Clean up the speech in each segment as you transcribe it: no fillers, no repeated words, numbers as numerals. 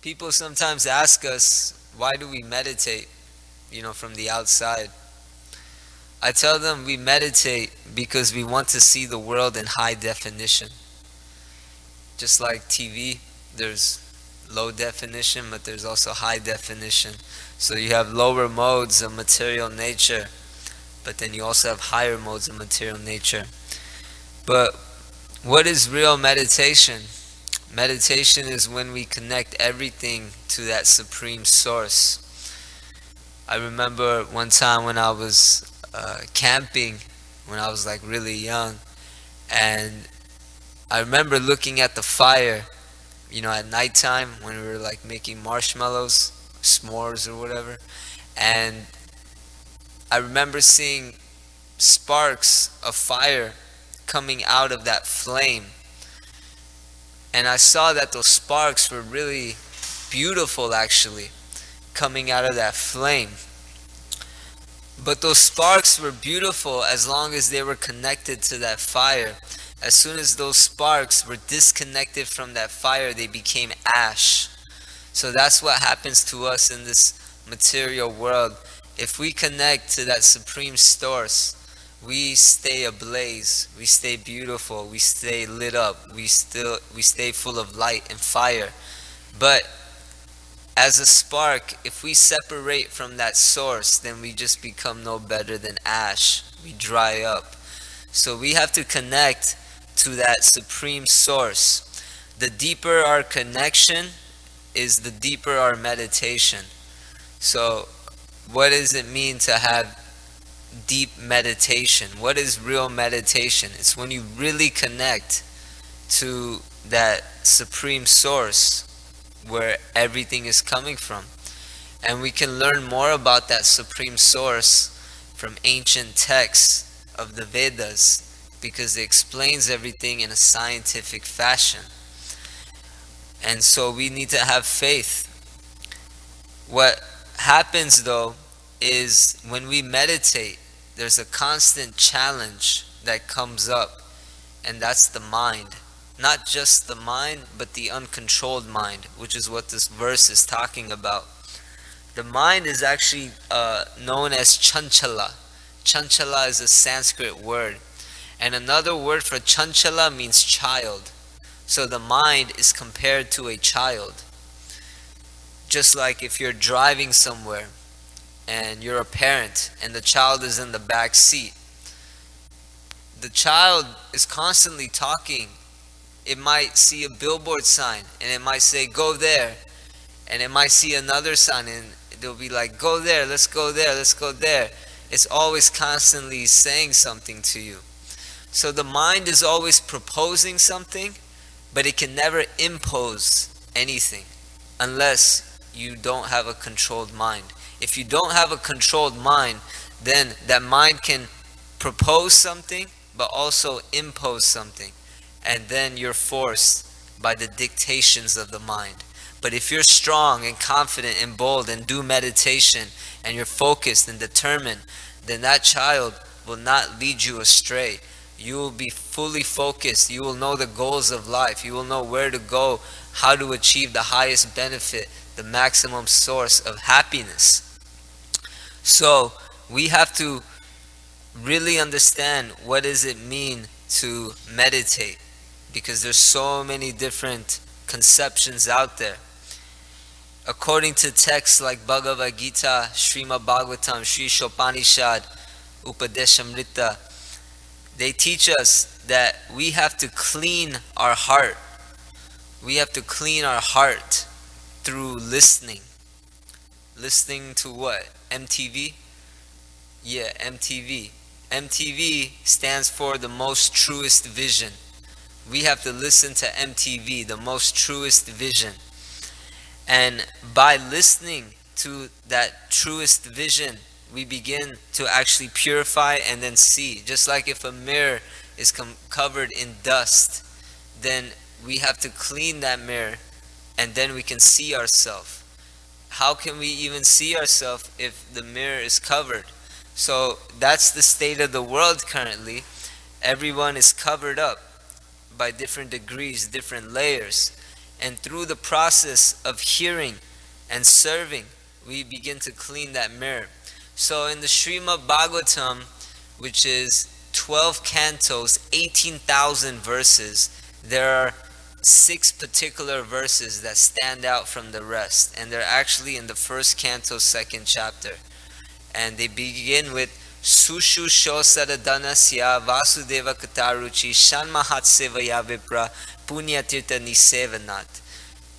People sometimes ask us, why do we meditate, from the outside? I tell them we meditate because we want to see the world in high definition. Just like TV, there's low definition, but there's also high definition. So you have lower modes of material nature, but then you also have higher modes of material nature. But what is real meditation? Meditation is when we connect everything to that supreme source. I remember one time when I was camping, when I was like really young, and I remember looking at the fire, at nighttime when we were like making marshmallows, s'mores or whatever, and I remember seeing sparks of fire coming out of that flame. And I saw that those sparks were really beautiful actually, coming out of that flame. But those sparks were beautiful as long as they were connected to that fire. As soon as those sparks were disconnected from that fire, they became ash. So that's what happens to us in this material world. If we connect to that supreme source, we stay ablaze, we stay beautiful, we stay lit up, we stay full of light and fire. But as a spark, if we separate from that source, then we just become no better than ash. We dry up. So we have to connect to that supreme source. The deeper our connection is, the deeper our meditation. So what does it mean to have deep meditation? What is real meditation? It's when you really connect to that supreme source where everything is coming from. And we can learn more about that supreme source from ancient texts of the Vedas, because it explains everything in a scientific fashion. And so we need to have faith. What happens though is when we meditate, there's a constant challenge that comes up, and that's the mind. Not just the mind, but the uncontrolled mind, which is what this verse is talking about. The mind is actually known as chanchala. Chanchala is a Sanskrit word. And another word for chanchala means child. So the mind is compared to a child. Just like if you're driving somewhere and you're a parent and the child is in the back seat. The child is constantly talking. It might see a billboard sign and it might say go there, and it might see another sign and they'll be like go there, let's go there, let's go there. It's always constantly saying something to you. So the mind is always proposing something, but it can never impose anything unless you don't have a controlled mind. If you don't have a controlled mind, then that mind can propose something but also impose something, and then you're forced by the dictations of the mind. But if you're strong and confident and bold and do meditation and you're focused and determined, then that child will not lead you astray. You will be fully focused. You will know the goals of life. You will know where to go, how to achieve the highest benefit, the maximum source of happiness. So we have to really understand what does it mean to meditate, because there's so many different conceptions out there. According to texts like Bhagavad Gita, Srimad Bhagavatam, Sri Shopanishad, Upadeshamrita, they teach us that we have to clean our heart. We have to clean our heart through listening. Listening to what? MTV? Yeah, MTV. MTV stands for the most truest vision. We have to listen to MTV, the most truest vision. And by listening to that truest vision, we begin to actually purify and then see. Just like if a mirror is covered in dust, then we have to clean that mirror and then we can see ourselves. How can we even see ourselves if the mirror is covered? So that's the state of the world currently. Everyone is covered up by different degrees, different layers. And through the process of hearing and serving, we begin to clean that mirror. So in the Srimad Bhagavatam, which is 12 cantos, 18,000 verses, there are 6 particular verses that stand out from the rest. And they're actually in the first canto, second chapter. And they begin with Sushu Shosaradhanasya Vasudeva Kataruchi Shanmahatsevaya Vipra Punyatirtha Nisevanat.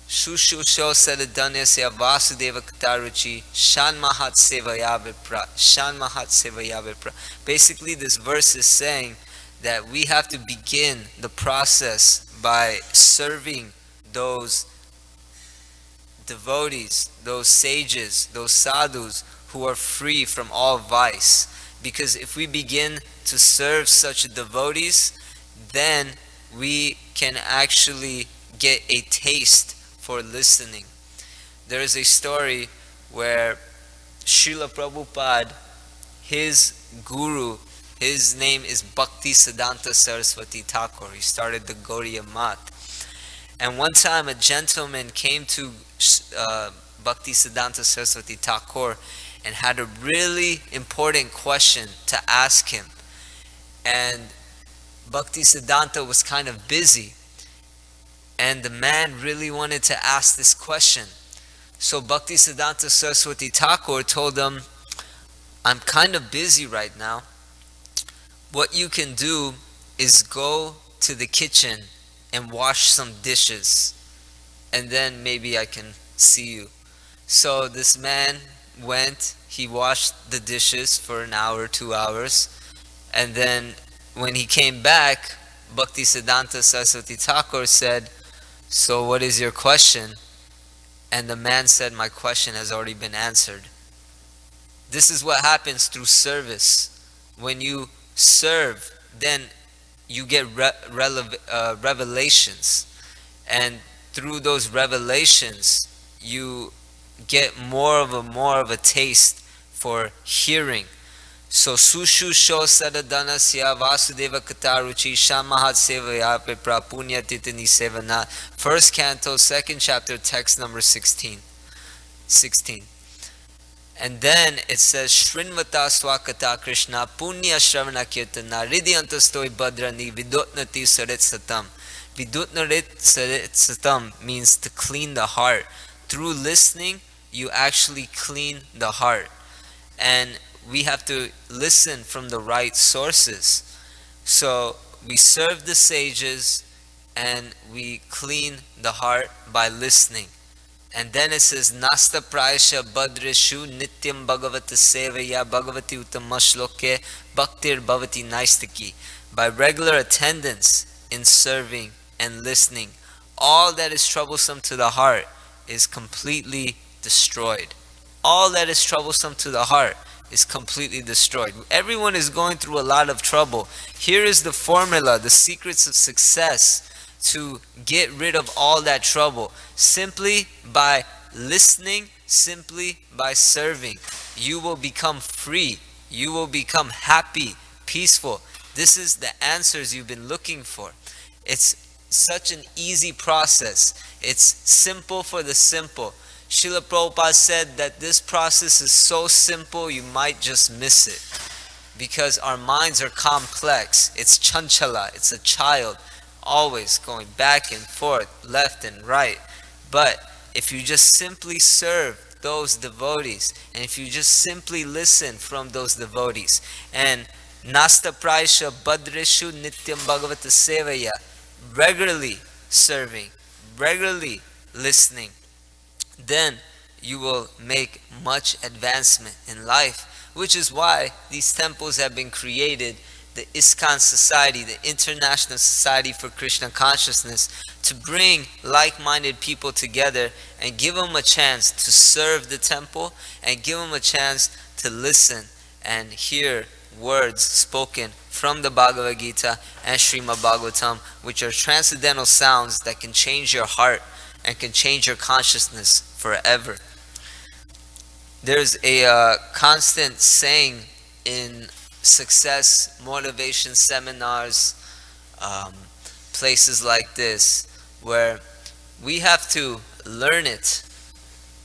Shushu Shosaradhanasya Vasudeva Kataruchi Shanmahatsevaya Vipra. Shanmahatsevaya Vipra. Basically, this verse is saying that we have to begin the process by serving those devotees, those sages, those sadhus who are free from all vice. Because if we begin to serve such devotees, then we can actually get a taste for listening. There is a story where Srila Prabhupada, his guru, his name is Bhakti Siddhanta Saraswati Thakur. He started the Gaudiya Math. And one time a gentleman came to Bhakti Siddhanta Saraswati Thakur and had a really important question to ask him. And Bhakti Siddhanta was kind of busy. And the man really wanted to ask this question. So Bhakti Siddhanta Saraswati Thakur told him, I'm kind of busy right now. What you can do is go to the kitchen and wash some dishes, and then maybe I can see you. So this man went, he washed the dishes for an hour, 2 hours, and then when he came back, Bhakti Siddhanta Saraswati Thakur said, so what is your question? And the man said, my question has already been answered. This is what happens through service. When you serve, then you get revelations, and through those revelations you get more of a taste for hearing. So Sushu Sho Sadadhanasya Vasudeva Kataruchi Shamahat Sevaya Pipra Punya Titini Sevana. First canto, second chapter, text number 16. And then it says Shrinvata Swakata Krishna Punya Shravana Kirtana Ridhyantastoi Badrani Vidutnati Sarit Satam. Vidutnarit Sarit Satam means to clean the heart. Through listening, you actually clean the heart. And we have to listen from the right sources. So we serve the sages and we clean the heart by listening. And then it says Nasta Prayasha Badreshu Nityam Bhagavata Sevaya Bhagavati Utamashloke Bhaktir Bhavati Naistaki. By regular attendance in serving and listening, all that is troublesome to the heart is completely destroyed. All that is troublesome to the heart is completely destroyed. Everyone is going through a lot of trouble. Here is the formula, the secrets of success to get rid of all that trouble. Simply by listening, simply by serving, you will become free. You will become happy, peaceful. This is the answers you've been looking for. It's such an easy process. It's simple for the simple. Srila Prabhupada said that this process is so simple you might just miss it. Because our minds are complex. It's chanchala, it's a child, always going back and forth, left and right. But if you just simply serve those devotees, and if you just simply listen from those devotees, and Nasta Praisha Badreshu Nityam Bhagavata Sevaya, regularly serving, regularly listening, then you will make much advancement in life, which is why these temples have been created, the ISKCON Society, the International Society for Krishna Consciousness, to bring like-minded people together and give them a chance to serve the temple and give them a chance to listen and hear words spoken from the Bhagavad Gita and Srimad Bhagavatam, which are transcendental sounds that can change your heart and can change your consciousness forever. There's a constant saying in success motivation seminars, places like this, where We have to learn it,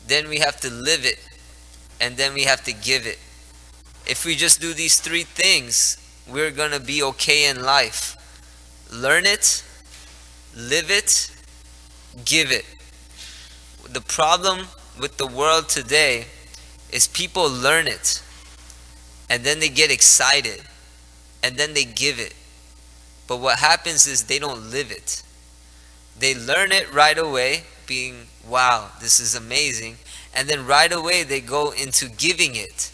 then we have to live it, and then we have to give it. If we just do these three things, we're gonna be okay in life. Learn it, live it, give it. The problem with the world today is people learn it, and then they get excited, and then they give it. But what happens is they don't live it. They learn it right away, being, wow, this is amazing, and then right away they go into giving it.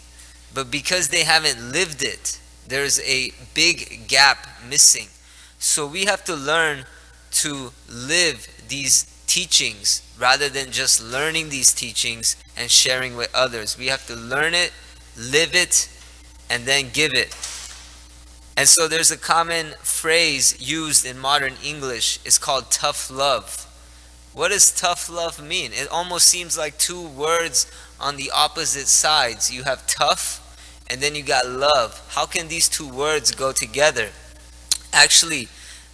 But because they haven't lived it, there's a big gap missing. So we have to learn to live these teachings rather than just learning these teachings and sharing with others. We have to learn it, live it, and then give it. And so there's a common phrase used in modern English. It's called tough love. What does tough love mean? It almost seems like two words on the opposite sides. You have tough and then you got love. How can these two words go together? Actually,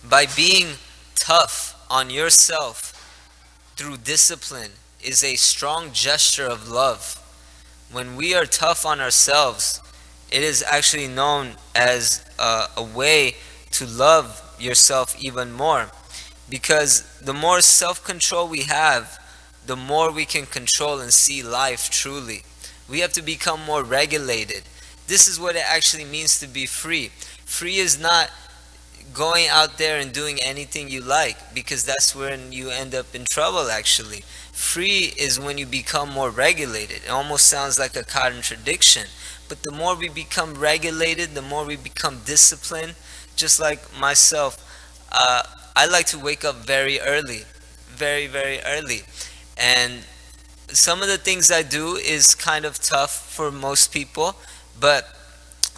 by being tough on yourself through discipline is a strong gesture of love. When we are tough on ourselves, it is actually known as a way to love yourself even more. Because the more self-control we have, the more we can control and see life truly. We have to become more regulated. This is what it actually means to be free. Free is not going out there and doing anything you like, because that's when you end up in trouble actually. Free is when you become more regulated. It almost sounds like a contradiction. But the more we become regulated, the more we become disciplined. Just like myself, I like to wake up very early, very, very early. And some of the things I do is kind of tough for most people, but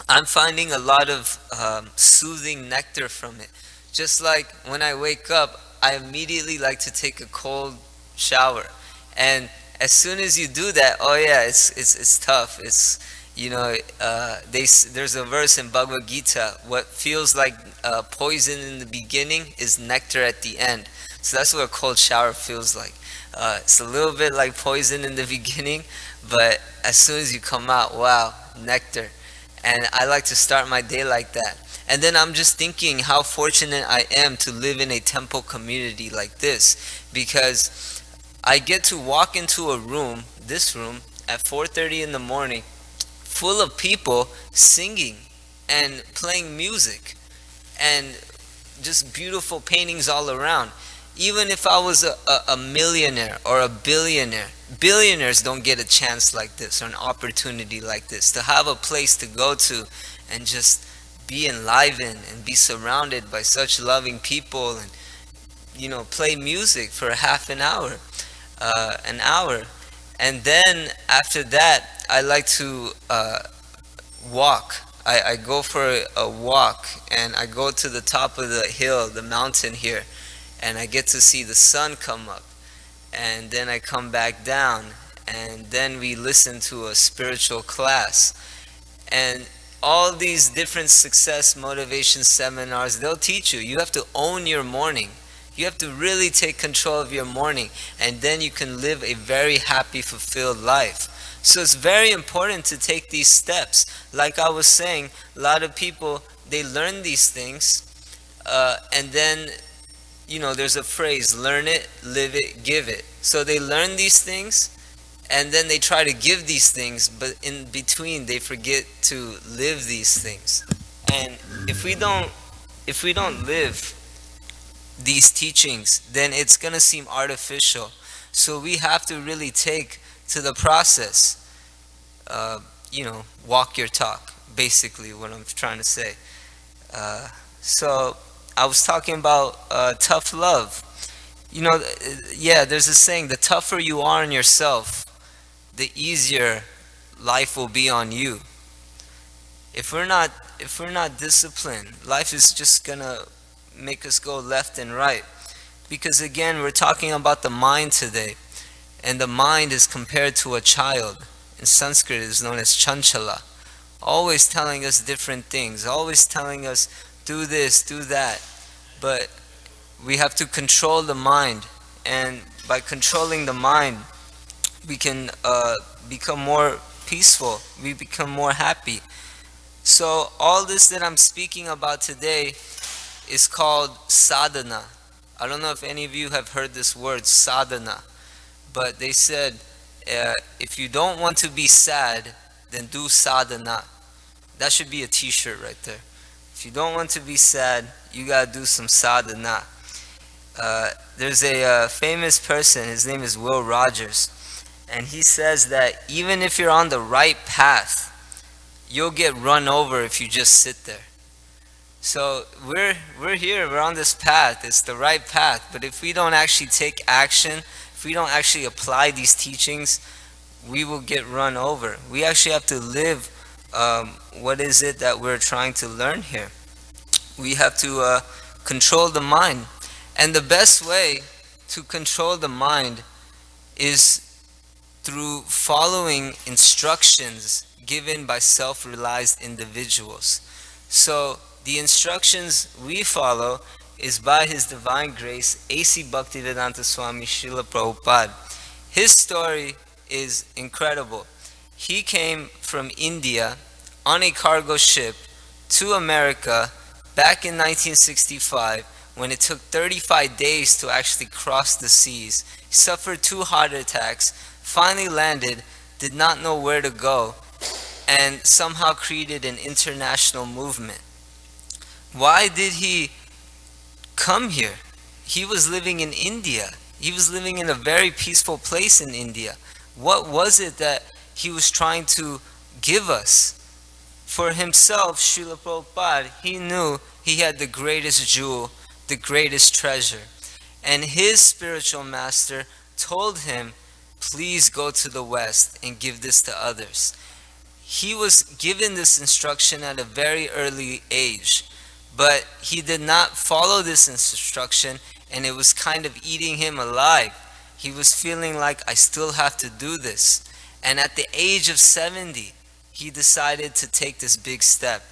I'm finding a lot of soothing nectar from it. Just like when I wake up, I immediately like to take a cold shower. And as soon as you do that, oh yeah, it's tough. It's, there's a verse in Bhagavad Gita, what feels like poison in the beginning is nectar at the end. So that's what a cold shower feels like. It's a little bit like poison in the beginning, but as soon as you come out, wow, nectar. And I like to start my day like that. And then I'm just thinking how fortunate I am to live in a temple community like this, because I get to walk into a room, this room, at 4:30 in the morning, full of people singing and playing music and just beautiful paintings all around. Even if I was a millionaire or a billionaire, billionaires don't get a chance like this or an opportunity like this to have a place to go to and just be enlivened and be surrounded by such loving people and play music for half an hour, and then after that I like to walk. I go for a walk and I go to the top of the hill, the mountain here, and I get to see the sun come up, and then I come back down, and then we listen to a spiritual class. And all these different success motivation seminars, they'll teach you, you have to own your morning. You have to really take control of your morning, and then you can live a very happy, fulfilled life. So it's very important to take these steps. Like I was saying, a lot of people, they learn these things, and then there's a phrase, learn it, live it, give it. So they learn these things and then they try to give these things, but in between they forget to live these things. And if we don't live these teachings, then it's going to seem artificial. So we have to really take to the process, walk your talk, basically what I'm trying to say. So I was talking about tough love. There's a saying, the tougher you are on yourself, the easier life will be on you. If we're not disciplined, life is just gonna make us go left and right. Because again, we're talking about the mind today, and the mind is compared to a child. In Sanskrit, it is known as chanchala, always telling us different things, always telling us do this, do that. But we have to control the mind, and by controlling the mind, we can become more peaceful, we become more happy. So all this that I'm speaking about today is called sadhana. I don't know if any of you have heard this word, sadhana, but they said if you don't want to be sad, then do sadhana. That should be a t-shirt right there. If you don't want to be sad, you gotta do some sadhana. There's a famous person, his name is Will Rogers, and he says that even if you're on the right path, you'll get run over if you just sit there. So we're here, we're on this path, it's the right path, but if we don't actually take action, if we don't actually apply these teachings, we will get run over. We actually have to live what is it that we're trying to learn here. We have to control the mind. And the best way to control the mind is through following instructions given by self-realized individuals. So the instructions we follow is by His Divine Grace, A.C. Bhaktivedanta Swami Srila Prabhupada. His story is incredible. He came from India on a cargo ship to America back in 1965 when it took 35 days to actually cross the seas. He suffered 2 heart attacks, finally landed, did not know where to go, and somehow created an international movement. Why did he come here? He was living in India. He was living in a very peaceful place in India. What was it that he was trying to give us? For himself, Srila Prabhupada, he knew he had the greatest jewel, the greatest treasure. And his spiritual master told him, please go to the West and give this to others. He was given this instruction at a very early age, but he did not follow this instruction, and it was kind of eating him alive. He was feeling like, I still have to do this. And at the age of 70, he decided to take this big step.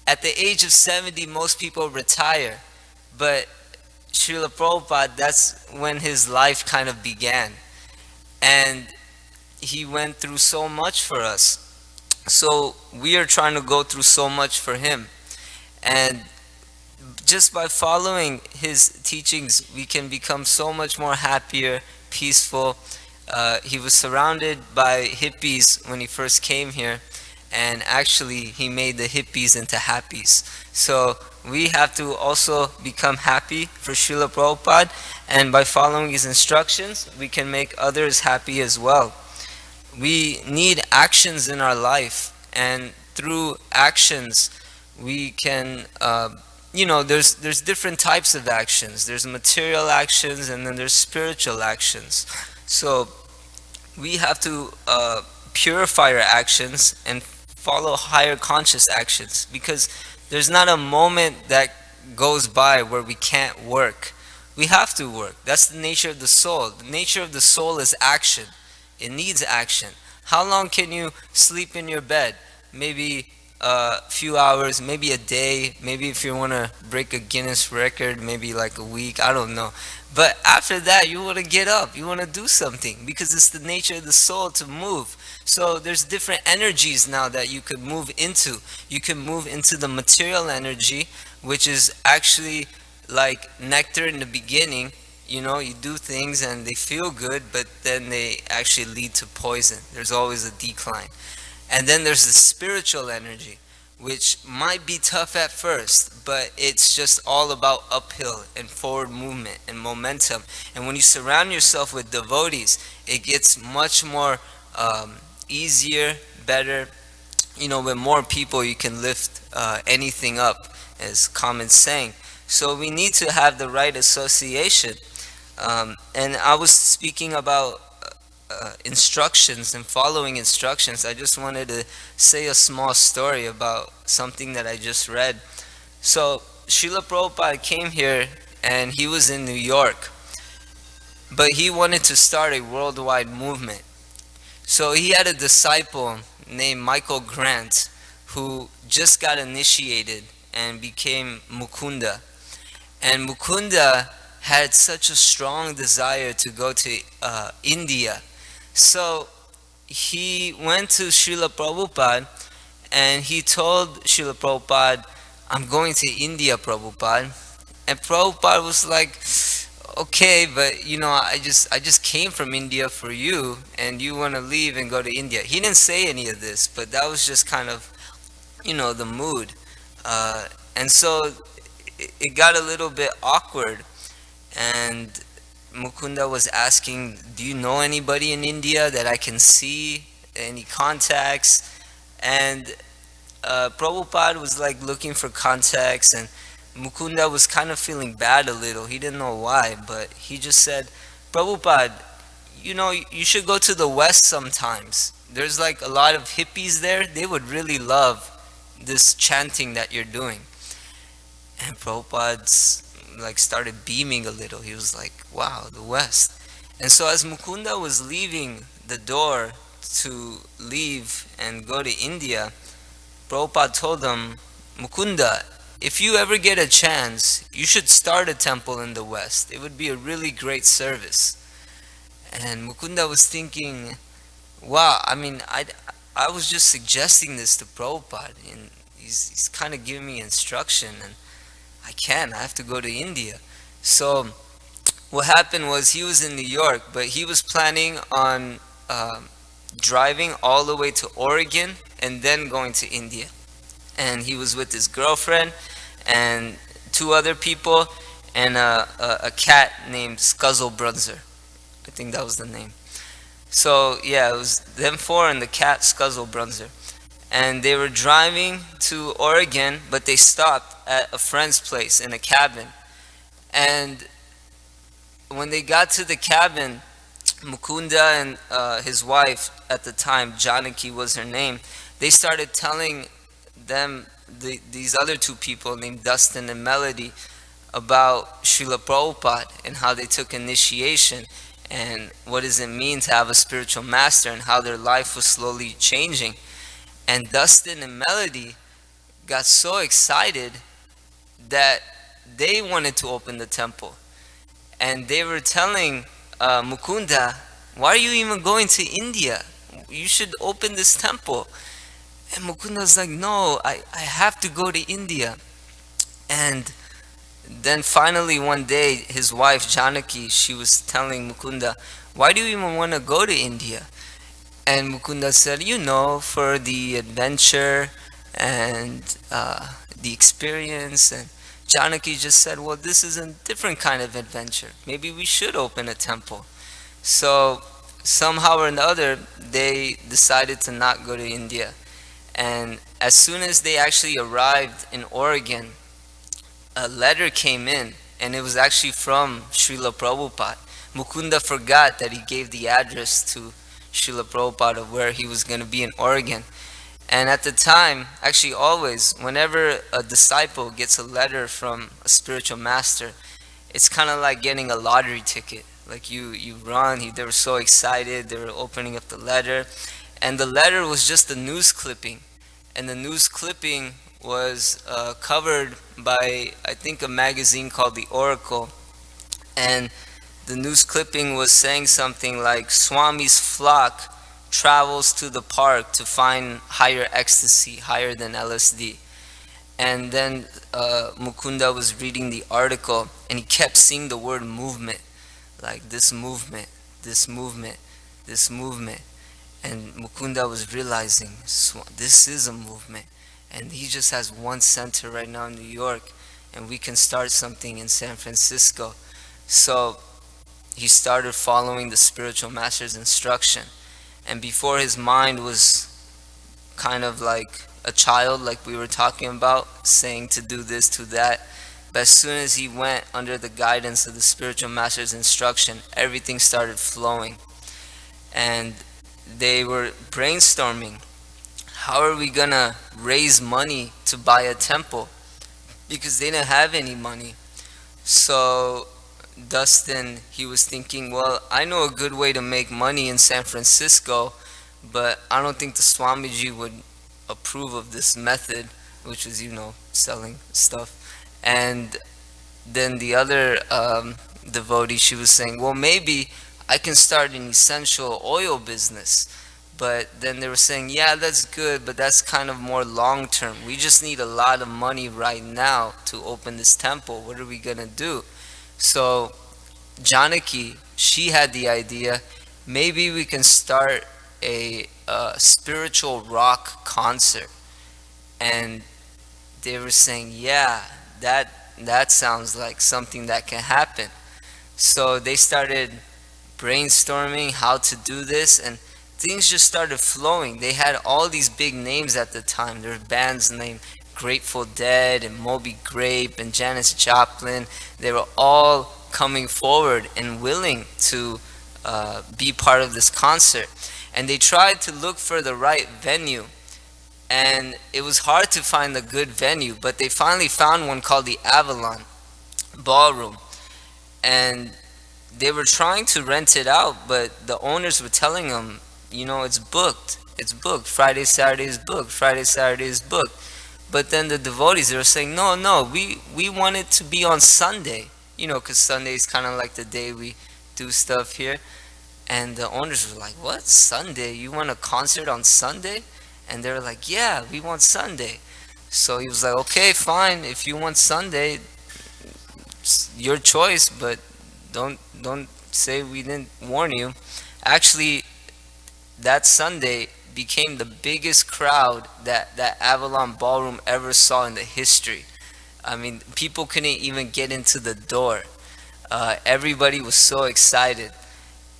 At the age of 70, most people retire, but Srila Prabhupada, that's when his life kind of began. And he went through so much for us. So we are trying to go through so much for him. And just by following his teachings, we can become so much more happier, peaceful. He was surrounded by hippies when he first came here, and actually he made the hippies into happies. So we have to also become happy for Srila Prabhupada, and by following his instructions, we can make others happy as well. We need actions in our life, and through actions we can there's different types of actions. There's material actions, and then there's spiritual actions. So we have to purify our actions and follow higher conscious actions, because there's not a moment that goes by where we can't work. We have to work. That's the nature of the soul. The nature of the soul is action. It needs action. How long can you sleep in your bed? Maybe a few hours, maybe a day, maybe if you want to break a Guinness record, maybe like a week, I don't know. But after that, you want to get up, you want to do something, because it's the nature of the soul to move. So there's different energies now that you could move into. You can move into the material energy, which is actually like nectar in the beginning. You know, you do things and they feel good, but then they actually lead to poison. There's always a decline. And then there's the spiritual energy, which might be tough at first, but it's just all about uphill and forward movement and momentum. And when you surround yourself with devotees, it gets much more easier, better. You know, with more people, you can lift anything up, as common saying. So we need to have the right association. And I was speaking about instructions and following instructions. I just wanted to say a small story about something that I just read. So Srila Prabhupada came here and he was in New York, but he wanted to start a worldwide movement. So he had a disciple named Michael Grant who just got initiated and became Mukunda. And Mukunda had such a strong desire to go to India. So he went to Srila Prabhupada and he told Srila Prabhupada, I'm going to India, Prabhupada. And Prabhupada was like, okay, but I just came from India for you, and you want to leave and go to India. He didn't say any of this, but that was just kind of, the mood. And so it got a little bit awkward, and Mukunda was asking, do you know anybody in India that I can see? Any contacts? And Prabhupada was like looking for contacts, and Mukunda was kind of feeling bad a little. He didn't know why, but he just said, Prabhupada, you should go to the West sometimes. There's like a lot of hippies there. They would really love this chanting that you're doing. And Prabhupada's like started beaming a little. He was like, wow, the West. And so as Mukunda was leaving the door to leave and go to India, Prabhupada told him, Mukunda, if you ever get a chance, you should start a temple in the West. It would be a really great service. And Mukunda was thinking, wow, I was just suggesting this to Prabhupada, and he's kind of giving me instruction, and I have to go to India. So what happened was he was in New York, but he was planning on driving all the way to Oregon and then going to India. And he was with his girlfriend and two other people and a cat named Scuzzlebrunzer. I think that was the name. So yeah, it was them four and the cat Scuzzlebrunzer. And they were driving to Oregon, but they stopped at a friend's place in a cabin. And when they got to the cabin, Mukunda and his wife at the time, Janaki was her name, they started telling them, these other two people named Dustin and Melody, about Srila Prabhupada and how they took initiation and what does it mean to have a spiritual master and how their life was slowly changing. And Dustin and Melody got so excited that they wanted to open the temple. And they were telling Mukunda, why are you even going to India? You should open this temple. And Mukunda was like, no, I have to go to India. And then finally one day, his wife Janaki, she was telling Mukunda, why do you even want to go to India? And Mukunda said, for the adventure and the experience. And Janaki just said, well, this is a different kind of adventure. Maybe we should open a temple. So somehow or another, they decided to not go to India. And as soon as they actually arrived in Oregon, a letter came in, and it was actually from Srila Prabhupada. Mukunda forgot that he gave the address to Srila Prabhupada of where he was going to be in Oregon. And at the time, actually always, whenever a disciple gets a letter from a spiritual master, it's kind of like getting a lottery ticket. Like you run, they were so excited, they were opening up the letter. And the letter was just a news clipping. And the news clipping was covered by, I think, a magazine called The Oracle. And the news clipping was saying something like, Swami's flock travels to the park to find higher ecstasy, higher than LSD. And then Mukunda was reading the article, and he kept seeing the word movement, like this movement, this movement, this movement. And Mukunda was realizing, this is a movement. And he just has one center right now in New York, and we can start something in San Francisco. So he started following the spiritual master's instruction. And before, his mind was kind of like a child, like we were talking about, saying to do this, to that. But as soon as he went under the guidance of the spiritual master's instruction, everything started flowing. And they were brainstorming, how are we gonna raise money to buy a temple? Because they didn't have any money. So Dustin, he was thinking, well, I know a good way to make money in San Francisco, but I don't think the Swamiji would approve of this method, which is, selling stuff. And then the other devotee, she was saying, well, maybe I can start an essential oil business. But then they were saying, yeah, that's good, but that's kind of more long term. We just need a lot of money right now to open this temple. What are we going to do? So Janaki, she had the idea, maybe we can start a spiritual rock concert. And they were saying, yeah, that sounds like something that can happen. So they started brainstorming how to do this, and things just started flowing. They had all these big names at the time. There were bands named Grateful Dead and Moby Grape and Janis Joplin. They were all coming forward and willing to be part of this concert. And they tried to look for the right venue, and it was hard to find a good venue, but they finally found one called the Avalon Ballroom. And they were trying to rent it out, but the owners were telling them, it's booked. It's booked. Friday, Saturday is booked. Friday, Saturday is booked. But then the devotees, they were saying, no, no, we want it to be on Sunday, because Sunday is kind of like the day we do stuff here. And the owners were like, what? Sunday? You want a concert on Sunday? And they were like, yeah, we want Sunday. So he was like, okay, fine. If you want Sunday, it's your choice, but don't say we didn't warn you. Actually, that Sunday became the biggest crowd that Avalon Ballroom ever saw in the history. I mean, people couldn't even get into the door. Everybody was so excited.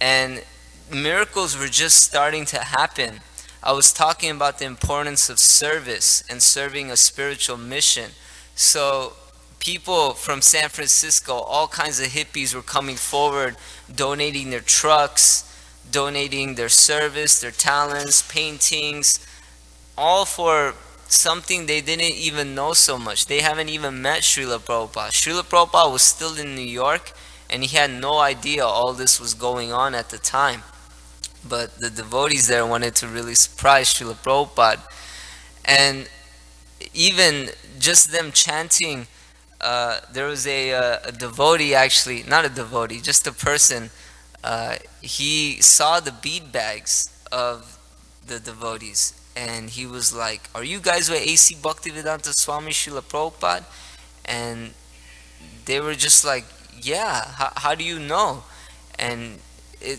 And miracles were just starting to happen. I was talking about the importance of service and serving a spiritual mission. So people from San Francisco, all kinds of hippies were coming forward, donating their trucks, donating their service, their talents, paintings, all for something they didn't even know so much. They haven't even met Srila Prabhupada. Srila Prabhupada was still in New York, and he had no idea all this was going on at the time. But the devotees there wanted to really surprise Srila Prabhupada. And even just them chanting, there was a devotee, actually, not a devotee, just a person, he saw the bead bags of the devotees, and he was like, are you guys with A.C. Bhaktivedanta Swami Srila Prabhupada? And they were just like, yeah, how do you know? And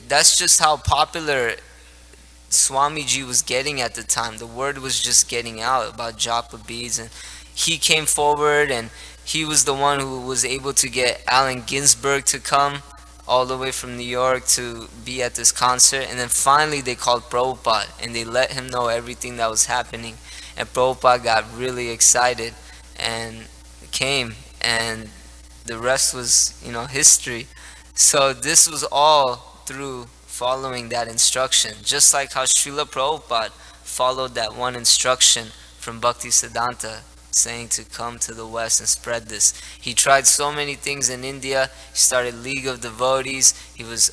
that's just how popular Swamiji was getting at the time. The word was just getting out about japa beads, and he came forward, and he was the one who was able to get Allen Ginsberg to come all the way from New York to be at this concert. And then finally they called Prabhupada, and they let him know everything that was happening. And Prabhupada got really excited and came, and the rest was, history. So this was all through following that instruction, just like how Srila Prabhupada followed that one instruction from Bhaktisiddhanta, saying to come to the West and spread this. He tried so many things in India. He started League of Devotees. He was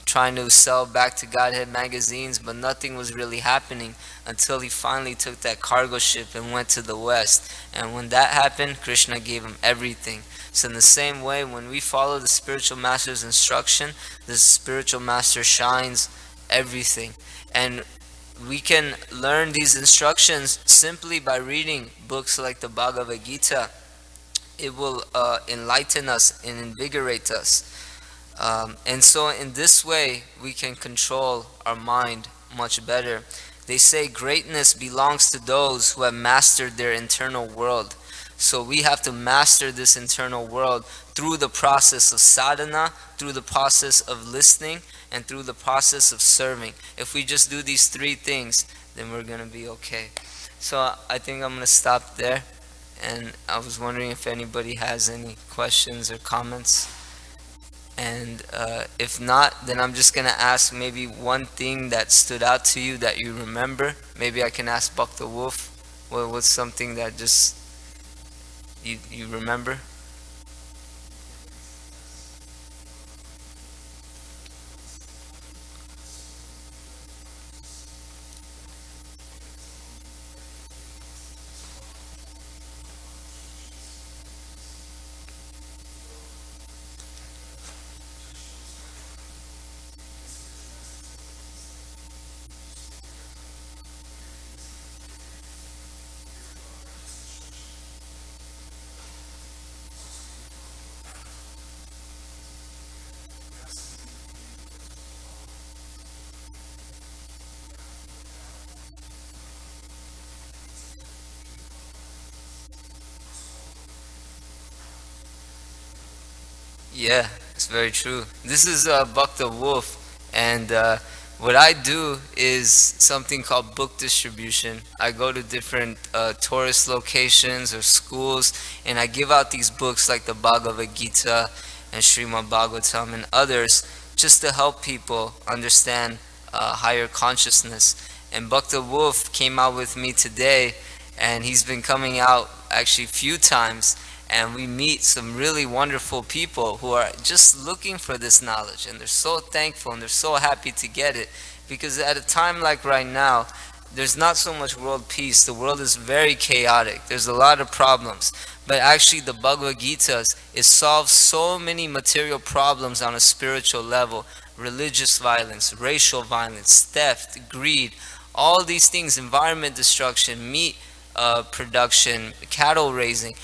trying to sell Back to Godhead magazines, but nothing was really happening until he finally took that cargo ship and went to the West. And when that happened, Krishna gave him everything. So in the same way, when we follow the spiritual master's instruction, the spiritual master shines everything. And we can learn these instructions simply by reading books like the Bhagavad Gita. It will enlighten us and invigorate us. And so in this way, we can control our mind much better. They say greatness belongs to those who have mastered their internal world. So we have to master this internal world through the process of sadhana, through the process of listening, and through the process of serving. If we just do these three things, then we're going to be okay. So I think I'm going to stop there. And I was wondering if anybody has any questions or comments. And if not, then I'm just going to ask maybe one thing that stood out to you that you remember. Maybe I can ask Buck the Wolf. What was something that just you remember? Yeah, it's very true. This is Bhakta Wolf, and what I do is something called book distribution. I go to different tourist locations or schools, and I give out these books like the Bhagavad Gita and Srimad Bhagavatam and others, just to help people understand higher consciousness. And Bhakta Wolf came out with me today, and he's been coming out actually a few times, and we meet some really wonderful people who are just looking for this knowledge, and they're so thankful and they're so happy to get it, because at a time like right now, there's not so much world peace. The world is very chaotic. There's a lot of problems, but actually the Bhagavad Gita, it solves so many material problems on a spiritual level: religious violence, racial violence, theft, greed, all these things, environment destruction, meat production, cattle raising.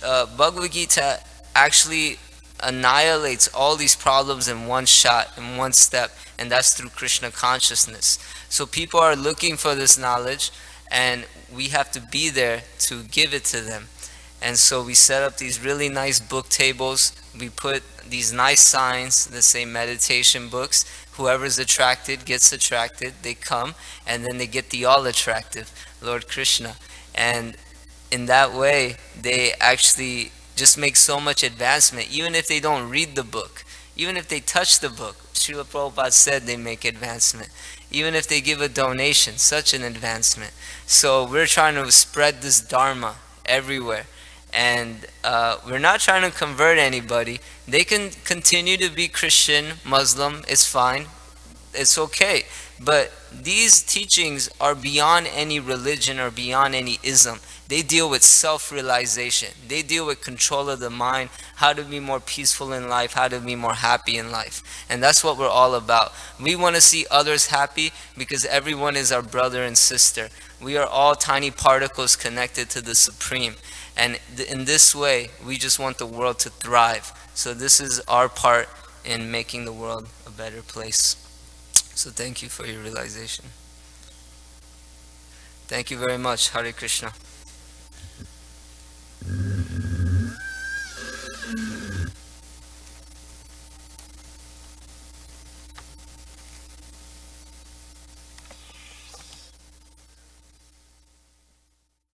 Bhagavad Gita actually annihilates all these problems in one shot, in one step, and that's through Krishna consciousness. So people are looking for this knowledge, and we have to be there to give it to them. And so we set up these really nice book tables. We put these nice signs that say meditation books. Whoever's attracted gets attracted. They come, and then they get the all attractive, Lord Krishna. And in that way, they actually just make so much advancement, even if they don't read the book, even if they touch the book. Srila Prabhupada said they make advancement. Even if they give a donation, such an advancement. So we're trying to spread this Dharma everywhere. And we're not trying to convert anybody. They can continue to be Christian, Muslim, it's fine. It's okay. But these teachings are beyond any religion or beyond any ism. They deal with self-realization. They deal with control of the mind, how to be more peaceful in life, how to be more happy in life. And that's what we're all about. We want to see others happy because everyone is our brother and sister. We are all tiny particles connected to the Supreme. And in this way, we just want the world to thrive. So this is our part in making the world a better place. So thank you for your realization. Thank you very much. Hare Krishna.